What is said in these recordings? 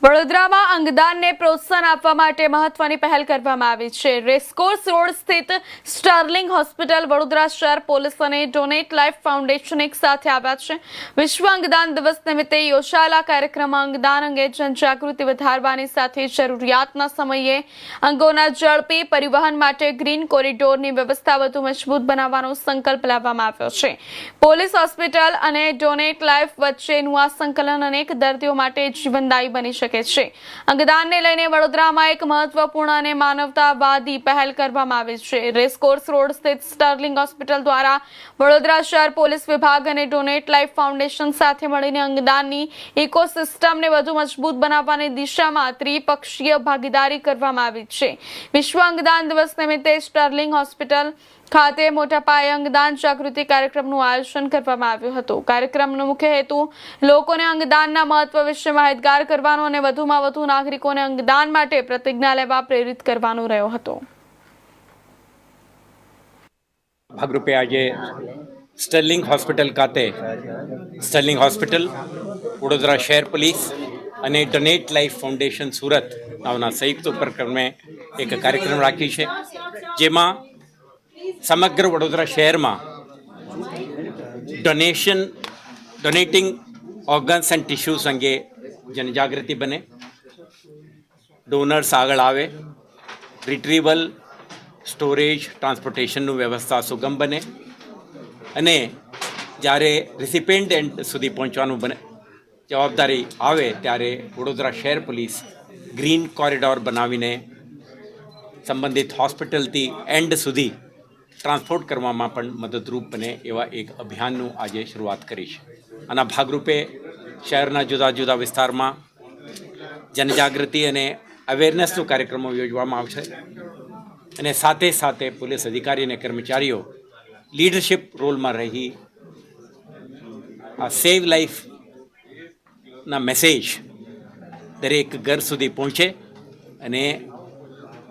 વડોદરામાં અંગદાનને પ્રોત્સાહન આપવા માટે મહત્વની પહેલ કરવામાં આવી છે। રેસકોર્સ રોડ સ્થિત સ્ટર્લિંગ હોસ્પિટલ, વડોદરા શહેર પોલીસ અને ડોનેટ લાઈફ ફાઉન્ડેશન એક સાથે આવ્યા છે। વિશ્વ અંગદાન દિવસ નિમિત્તે યોજાયેલા કાર્યક્રમમાં અંગદાન અંગે જનજાગૃતિ વધારવાની સાથે જરૂરિયાતના સમયે અંગોના ઝડપી પરિવહન માટે ગ્રીન કોરિડોરની વ્યવસ્થા વધુ મજબૂત બનાવવાનો સંકલ્પ લેવામાં આવ્યો છે। પોલીસ, હોસ્પિટલ અને ડોનેટ લાઈફ વચ્ચેનું આ સંકલન અનેક દર્દીઓ માટે જીવનદાયી બની શકે છે। અંગદાનને લઈને વડોદરામાં એક મહત્વપૂર્ણ અને માનવતાવાદી પહેલ કરવામાં આવી છે। રેસકોર્સ રોડ સ્થિત સ્ટર્લિંગ હોસ્પિટલ દ્વારા વડોદરા શહેર પોલીસ વિભાગ અને ડોનેટ લાઈફ ફાઉન્ડેશન સાથે મળીને અંગદાનની ઇકોસિસ્ટમને વધુ મજબૂત બનાવવાની દિશામાં ત્રિપક્ષીય ભાગીદારી કરવામાં આવી છે। વિશ્વ અંગદાન દિવસ નિમિત્તે સ્ટર્લિંગ હોસ્પિટલ ખાતે મોટા પાયે અંગદાન જાગૃતિ કાર્યક્રમનું આયોજન કરવામાં આવ્યું હતું। કાર્યક્રમનો મુખ્ય હેતુ લોકોને અંગદાનના મહત્વ વિશે માહિતગાર કરવાનો અને વધુમાં વધુ નાગરિકોને અંગદાન માટે પ્રતિજ્ઞા લેવા પ્રેરિત કરવાનો રહ્યો હતો। ભાગરૂપે આજે સ્ટર્લિંગ હોસ્પિટલ ખાતે સ્ટર્લિંગ હોસ્પિટલ, વડોદરા શહેર પોલીસ અને ડોનેટ લાઈફ ફાઉન્ડેશન સુરત નામના સંયુક્ત ઉપક્રમે એક કાર્યક્રમ રાખી છે, જેમાં સમગ્ર વડોદરા શહેરમાં ડોનેટિંગ ઓર્ગન્સ એન્ડ ટિશ્યુઝ અંગે જનજાગૃતિ બને, ડોનર્સ આગળ આવે, રિટ્રીવલ, સ્ટોરેજ, ટ્રાન્સપોર્ટેશનનું વ્યવસ્થા સુગમ બને અને જ્યારે રિસિપેન્ટ એન્ડ સુધી પહોંચવાનું જવાબદારી આવે ત્યારે વડોદરા શહેર પોલીસ ગ્રીન કોરિડોર બનાવીને સંબંધિત હોસ્પિટલથી એન્ડ સુધી ટ્રાન્સપોર્ટ કરવામાં પણ મદદરૂપ બને એવા એક અભિયાનનું આજે શરૂઆત કરી છે। આના ભાગરૂપે શહેરના જુદા જુદા વિસ્તારમાં જનજાગૃતિ અને અવેરનેસનો કાર્યક્રમો યોજવામાં આવશે અને સાથે સાથે પોલીસ અધિકારી અને કર્મચારીઓ લીડરશિપ રોલમાં રહી આ સેવ લાઈફના મેસેજ દરેક ઘર સુધી પહોંચે અને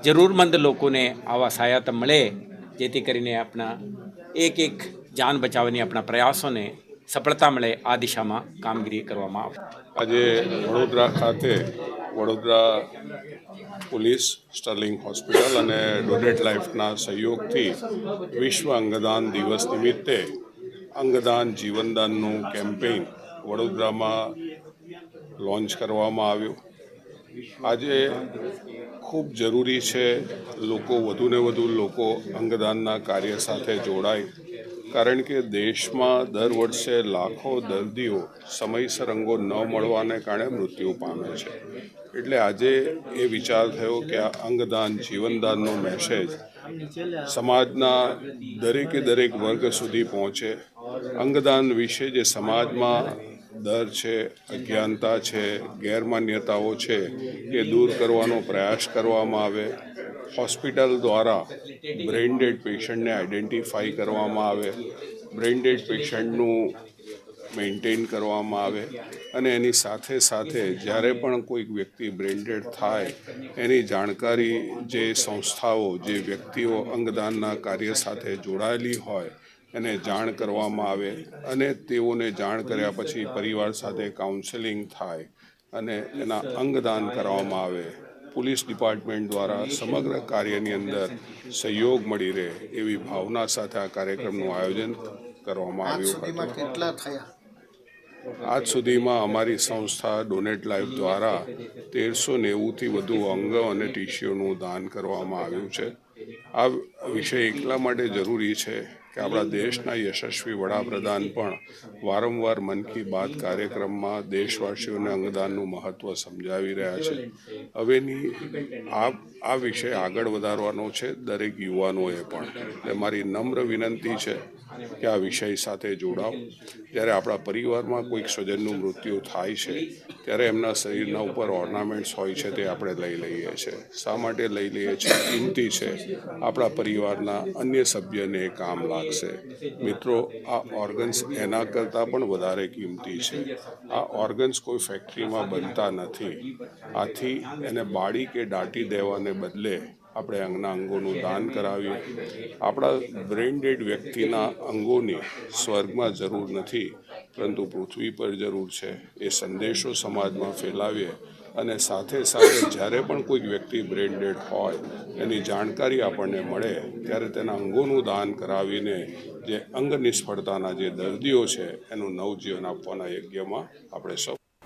જરૂરમંદ લોકોને આવા સહાયતા મળે, જેથી કરીને આપણા એક જાન બચાવવાની આપણા પ્રયાસોને સફળતા મળે, આ દિશામાં કામગીરી કરવામાં આવે। આજે વડોદરા ખાતે વડોદરા પોલીસ, સ્ટર્લિંગ હોસ્પિટલ અને ડોનેટ લાઈફના સહયોગથી વિશ્વ અંગદાન દિવસ નિમિત્તે અંગદાન જીવનદાનનું કેમ્પેઇન વડોદરામાં લોન્ચ કરવામાં આવ્યું। આજે ખૂબ જરૂરી છે લોકો વધુને વધુ લોકો અંગદાનના કાર્ય સાથે જોડાય, કારણ કે દેશમાં દર વર્ષે લાખો દર્દીઓ સમયસર અંગો ન મળવાને કારણે મૃત્યુ પામે છે। એટલે આજે એ વિચાર થયો કે આ અંગદાન જીવનદાનનો મેસેજ સમાજના દરેક વર્ગ સુધી પહોંચે। અંગદાન વિશે જે સમાજમાં ડર છે, અજ્ઞાનતા છે, ગેરમાન્યતાઓ છે, એ દૂર કરવાનો પ્રયાસ કરવામાં આવે। હોસ્પિટલ દ્વારા બ્રેઇન ડેડ પેશન્ટને આઈડેન્ટિફાઈ કરવામાં આવે, બ્રેઇન ડેડ પેશન્ટનું મેન્ટેન કરવામાં આવે અને એની સાથે સાથે જ્યારે પણ કોઈક વ્યક્તિ બ્રેઇન ડેડ થાય એની જાણકારી જે સંસ્થાઓ, જે વ્યક્તિઓ અંગદાનના કાર્ય સાથે જોડાયેલી હોય એને જાણ કરવામાં આવે અને તેઓને જાણ કર્યા પછી પરિવાર સાથે કાઉન્સેલિંગ થાય અને એના અંગદાન કરવામાં આવે। પોલીસ ડિપાર્ટમેન્ટ દ્વારા સમગ્ર કાર્યની અંદર સહયોગ મળી રહે એવી ભાવના સાથે આ કાર્યક્રમનું આયોજન કરવામાં આવ્યું હતું। આજ સુધીમાં અમારી સંસ્થા ડોનેટ લાઈફ દ્વારા 1390થી વધુ અંગો અને ટીશ્યુનું દાન કરવામાં આવ્યું છે। આ વિષય એટલા માટે જરૂરી છે કે આપણા દેશના યશસ્વી વડાપ્રધાન પણ વારંવાર મન કી બાત કાર્યક્રમમાં દેશવાસીઓને અંગદાનનું મહત્ત્વ સમજાવી રહ્યા છે। હવેની આ વિષય આગળ વધારવાનો છે દરેક યુવાનોએ પણ। એટલે મારી નમ્ર વિનંતી છે કે આ વિષય સાથે જોડાઓ। જ્યારે આપણા પરિવારમાં કોઈક સ્વજનનું મૃત્યુ થાય છે ત્યારે એમના શરીરના ઉપર ઓર્નામેન્ટ્સ હોય છે, તે આપણે લઈ લઈએ છીએ। શા માટે લઈ લઈએ છીએ? કિંમતી છે, આપણા પરિવારના અન્ય સભ્યને કામ લાગશે। મિત્રો, આ ઓર્ગન્સ એના કરતાં પણ વધારે કિંમતી છે। આ ઓર્ગન્સ કોઈ ફેક્ટરીમાં બનતા નથી, આથી એને બાળી કે દાટી દેવાને બદલે આપણે અંગોનું દાન કરાવીએ। આપણા બ્રેઇન ડેડ વ્યક્તિના અંગોની સ્વર્ગમાં જરૂર નથી, પરંતુ પૃથ્વી પર જરૂર છે. એ સંદેશો સમાજમાં ફેલાવીએ અને સાથે સાથે જ્યારે પણ કોઈક વ્યક્તિ બ્રેન ડેડ હોય એની જાણકારી આપણને મળે ત્યારે તેના અંગોનું દાન કરાવીને જે અંગ નિષ્ફળતાના જે દર્દીઓ છે એનું નવજીવન આપવાના યજ્ઞમાં આપણે સૌ